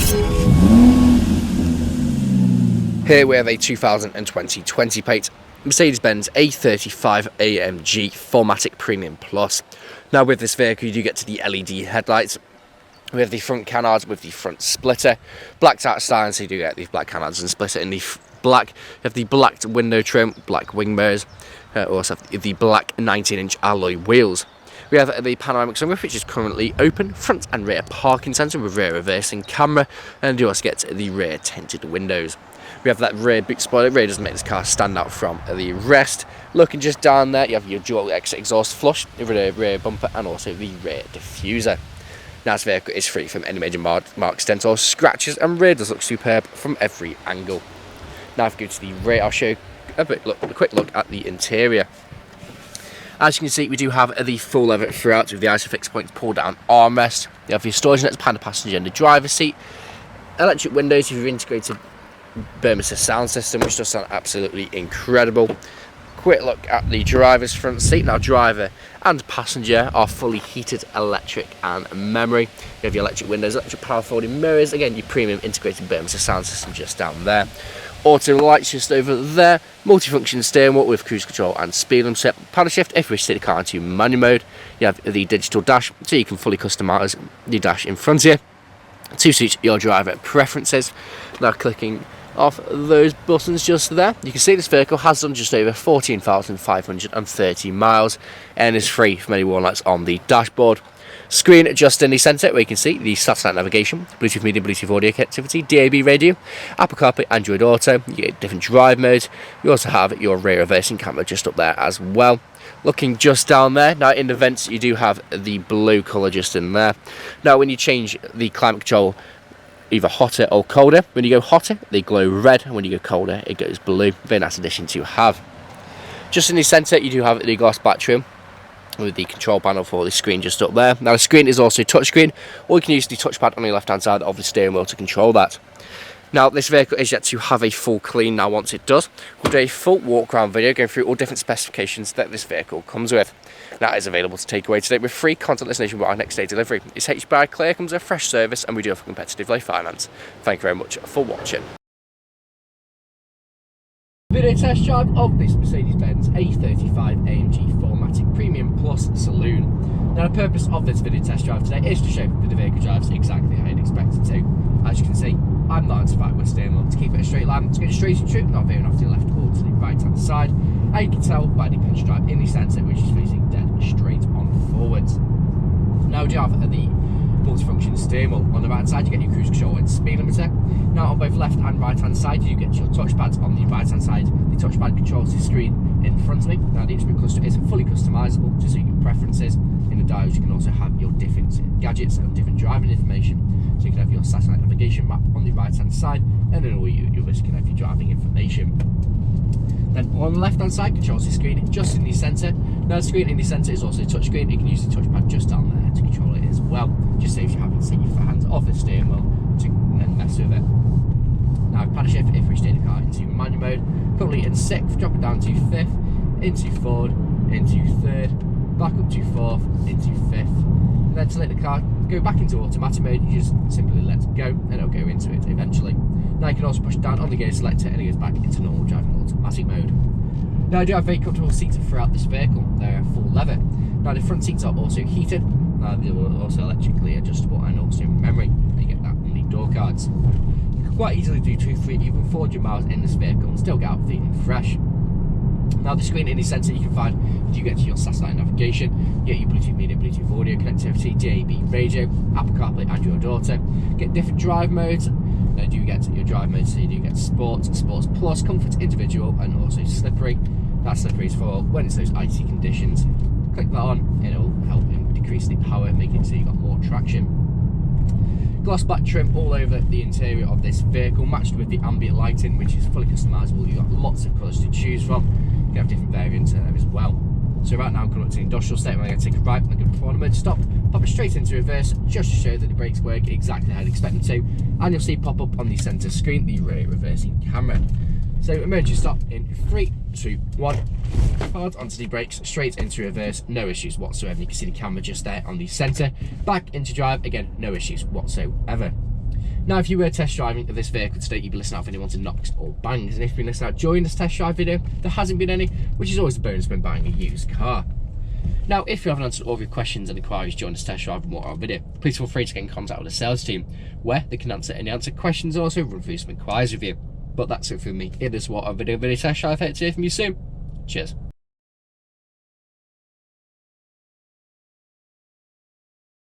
Here we have a 2020 20 plate Mercedes-Benz A35 AMG 4MATIC Premium Plus. Now with this vehicle you do get to the LED headlights. We have the front canards with the front splitter, blacked out styling, so you do get these black canards and splitter in the black. You have the blacked window trim, black wing mirrors, also have the black 19-inch alloy wheels. We have the panoramic sunroof, which is currently open, front and rear parking sensor with rear reversing camera, and you also get the rear tinted windows. We have that rear boot spoiler. It really does make this car stand out from the rest. Looking just down there, you have your dual exhaust flush, the rear bumper, and also the rear diffuser. Now this vehicle is free from any major marks, dents or scratches, and rear does look superb from every angle. Now if we go to the rear, I'll show you a quick look at the interior. As you can see, we do have the full leather throughout with the ISOFIX points pull down armrest. You have your storage nets behind the passenger and the driver's seat. Electric windows with your integrated Burmester sound system, which does sound absolutely incredible. Quick look at the driver's front seat. Now driver and passenger are fully heated, electric and memory. You have your electric windows, electric power folding mirrors, again your premium integrated Burmester sound system just down there. Auto lights just over there, multifunction steering wheel with cruise control and speed limiter, paddle shift if you wish to take the car into manual mode. You have the digital dash, so you can fully customise the dash in front of you to suit your driver preferences. Now clicking off those buttons just there, you can see this vehicle has done just over 14,530 miles and is free from any warning lights on the dashboard. Screen just in the centre where you can see the satellite navigation, Bluetooth media, Bluetooth audio connectivity, DAB radio, Apple CarPlay, Android Auto. You get different drive modes. You also have your rear reversing camera just up there as well. Looking just down there, now in the vents you do have the blue colour just in there. Now when you change the climate control either hotter or colder, when you go hotter they glow red, and when you go colder it goes blue. Very nice addition to have. Just in the centre you do have the glass back trim with the control panel for the screen just up there. Now the screen is also touchscreen, or you can use the touchpad on the left hand side of the steering wheel to control that. Now this vehicle is yet to have a full clean. Now once it does, we'll do a full walk around video going through all different specifications that this vehicle comes with. That is available to take away today with free contactless nationwide next day delivery. It's HBI clear, comes with a fresh service, and we do have competitive low finance. Thank you very much for watching. Video test drive of this Mercedes-Benz A35 AMG 4MATIC Premium Plus Saloon. Now the purpose of this video test drive today is to show that the vehicle drives exactly how you'd expect it to. As you can see, I'm not into with steering wheel to keep it a straight line, to go straight and true, not veering off to the left or to the right hand side. And you can tell by the pinch drive in the centre, which is facing dead straight on forwards. Now we do have the multifunction steering wheel. On the right side you get your cruise control and speed limiter. Now on both left and right hand side you get your touchpads. On the right hand side the touchpad controls the screen in front of me. Now the instrument cluster is fully customisable to suit your preferences. In the dials you can also have your different gadgets and different driving information. So you can have your satellite navigation map on the right hand side, and then all you others can have your driving information. Then on the left hand side controls the screen just in the centre. Now the screen in the centre is also a touch screen. You can use the touchpad just down there to control it as well. Just saves you having to take your hands off the steering wheel to then mess with it. Now paddle shift if we stay the car into manual mode, currently in 6th, drop it down to 5th, into 4th, into 3rd, back up to 4th, into 5th. Then to let the car go back into automatic mode, you just simply let it go and it'll go into it eventually. Now you can also push down on the gear selector and it goes back into normal driving automatic mode. Now I do have very comfortable seats throughout this vehicle. They're full leather. Now the front seats are also heated. They are also electrically adjustable and also memory. And you get that on the door cards. You can quite easily do 2, 3, even 400 miles in this vehicle and still get out feeling fresh. Now the screen in the centre you can find, you get to your satellite navigation, you get your Bluetooth media, Bluetooth audio connectivity, DAB radio, Apple CarPlay, Android Auto, get different drive modes. Now you get your drive modes, so you do get Sport, Sports Plus, Comfort, Individual, and also Slippery. That Slippery is for when it's those icy conditions. Click that on and it will help decrease the power, making it so you've got more traction. Gloss black trim all over the interior of this vehicle, matched with the ambient lighting, which is fully customisable. You've got lots of colours to choose from. You can have different variants there as well. So right now I'm coming up to the industrial state. I'm going to take a right, I'm going to perform a mode stop, pop it straight into reverse, just to show that the brakes work exactly how I'd expect them to. And you'll see pop up on the centre screen the rear reversing camera. So emergency stop in 3, 2, 1. Hard onto the brakes, straight into reverse, no issues whatsoever. You can see the camera just there on the centre. Back into drive, again, no issues whatsoever. Now, if you were test driving this vehicle today, you'd be listening out for anyone to knocks or bangs, and if you've been listening out during this test drive video, there hasn't been any, which is always a bonus when buying a used car. Now, if you haven't answered all of your questions and inquiries during this test drive and more our video, please feel free to get in contact with the sales team, where they can answer any questions and also run through some inquiries with you. But that's it for me. It is what our video test drive. Hope to hear from you soon. Cheers.